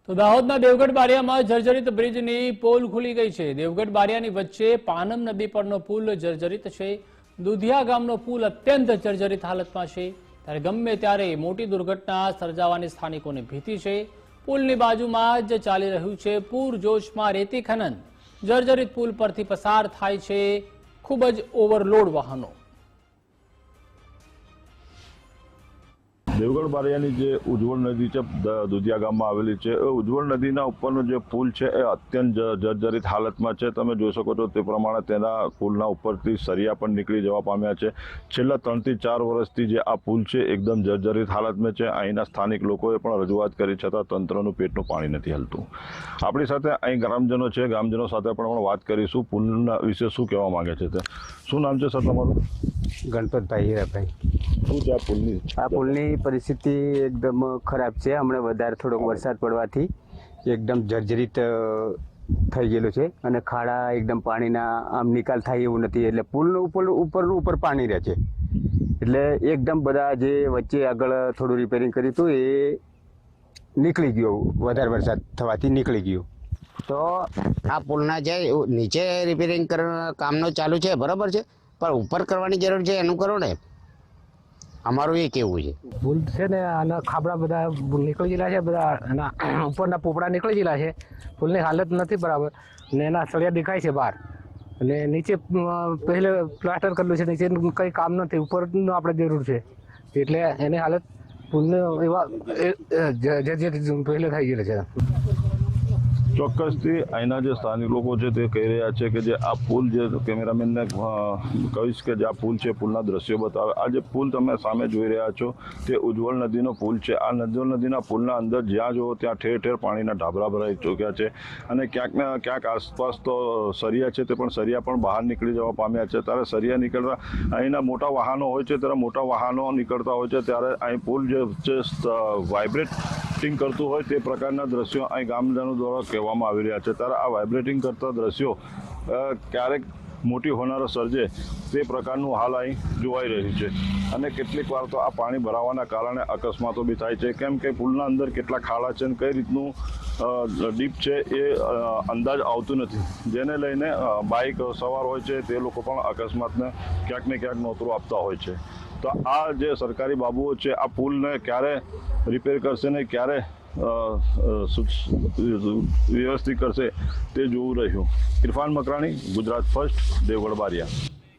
તો દાહોદના દેવગઢ બારિયામાં જર્જરિત બ્રિજની પોલ ખુલી ગઈ છે। દેવગઢ બારિયાની વચ્ચે પાનમ નદી પરનો પુલ જર્જરિત છે। દુધિયા ગામનો પુલ અત્યંત જર્જરિત હાલતમાં છે, ત્યારે ગમે ત્યારે મોટી દુર્ઘટના સર્જાવાની સ્થાનિકોને ભીતિ છે। પુલની બાજુમાં જ ચાલી રહ્યું છે પૂરજોશમાં રેતી ખનન। જર્જરિત પુલ પરથી પસાર થાય છે ખૂબ જ ઓવરલોડ વાહનો। દેવગઢ બારિયાની જે ઉજ્જવળ નદી છે દુધિયા ગામમાં આવેલી છે, એ ઉજ્જવળ નદીના ઉપરનો જે પુલ છે એ અત્યંત જર્જરિત હાલતમાં છે। તમે જોઈ શકો છો તે પ્રમાણે તેના પુલના ઉપરથી સરિયા પણ નીકળી જવા પામ્યા છે। છેલ્લા 3 થી 4 વર્ષથી જે આ પુલ છે એકદમ જર્જરિત હાલતમાં છે। અહીંના સ્થાનિક લોકોએ પણ રજૂઆત કરી છતાં તંત્રનું પેટનું પાણી નથી હલતું। આપણી સાથે અહીં ગ્રામજનો છે, ગ્રામજનો સાથે પણ વાત કરીશું પુલના વિશે શું કહેવા માંગે છે। તે શું નામ છે સર તમારું? ગણપતભાઈ હીરાભાઈ। શું છે આ પુલની પરિસ્થિતિ એકદમ ખરાબ છે। હમણાં વધારે થોડોક વરસાદ પડવાથી એકદમ જર્જરિત થઈ ગયેલું છે અને ખાડા એકદમ પાણીના આમ નિકાલ થાય એવું નથી, એટલે પુલનું ઉપર પાણી રહે છે। એટલે એકદમ બધા જે વચ્ચે આગળ થોડું રિપેરિંગ કર્યું હતું એ નીકળી ગયું, વધારે વરસાદ થવાથી નીકળી ગયું। તો આ પુલના જે નીચે રિપેરિંગ કામનો ચાલુ છે બરાબર છે, પણ ઉપર કરવાની જરૂર છે, એનું કરો ને। અમારું એ કેવું છે પુલ છે ને આના ખાબડા બધા નીકળી ગયેલા છે, બધા એના ઉપરના પોપડા નીકળી ગયેલા છે। પુલની હાલત નથી બરાબર ને એના સળિયા દેખાય છે બહાર, અને નીચે પહેલે પ્લાસ્ટર કરેલું છે, નીચે કંઈ કામ નથી, ઉપરનું આપણે જરૂર છે। એટલે એની હાલત પુલને એવા જે પહેલે થઈ ગયેલા છે। ચોક્કસથી અહીંના જે સ્થાનિક લોકો છે તે કહી રહ્યા છે કે જે આ પુલ જે કેમેરામેનને કહીશ કે જે આ પુલ છે પુલના દ્રશ્યો બતાવે। આ જે પુલ તમે સામે જોઈ રહ્યા છો તે ઉજ્જવળ નદીનો પુલ છે। આ ઉજ્જવળ નદીના પુલના અંદર જ્યાં જુઓ ત્યાં ઠેર ઠેર પાણીના ઢાબરા ભરાઈ ચૂક્યા છે અને ક્યાંક ને ક્યાંક આસપાસ તો સરિયા છે તે પણ સરિયા પણ બહાર નીકળી જવા પામ્યા છે। ત્યારે સરિયા નીકળતા અહીંના મોટા વાહનો હોય છે, ત્યારે મોટા વાહનો નીકળતા હોય છે, ત્યારે અહીં પુલ જે વાઇબ્રેટિંગ કરતું હોય તે પ્રકારના દ્રશ્યો અહીં ગામજનો દ્વારા કહેવામાં આવી રહ્યા છે। ત્યારે આ વાઇબ્રેટિંગ કરતા દ્રશ્યો ક્યારેક મોટી હોનારો સર્જે તે પ્રકારનું હાલ અહીં જોવાઈ રહ્યું છે અને કેટલીક વાર તો આ પાણી ભરાવાના કારણે અકસ્માતો બી થાય છે, કેમ કે પુલના અંદર કેટલા ખાડા છે અને કઈ રીતનું ડીપ છે એ અંદાજ આવતું નથી, જેને લઈને બાઇક સવાર હોય છે તે લોકો પણ અકસ્માતને ક્યાંક ને ક્યાંક નોતરું આપતા હોય છે। તો આ જે સરકારી બાબુઓ છે આ પુલને ક્યારે રિપેર કરશે ને ક્યારે વ્યવસ્થિત કરશે તે જોવું રહ્યું। ઇરફાન મકરાણી, ગુજરાત ફર્સ્ટ, દેવગઢ બારિયા।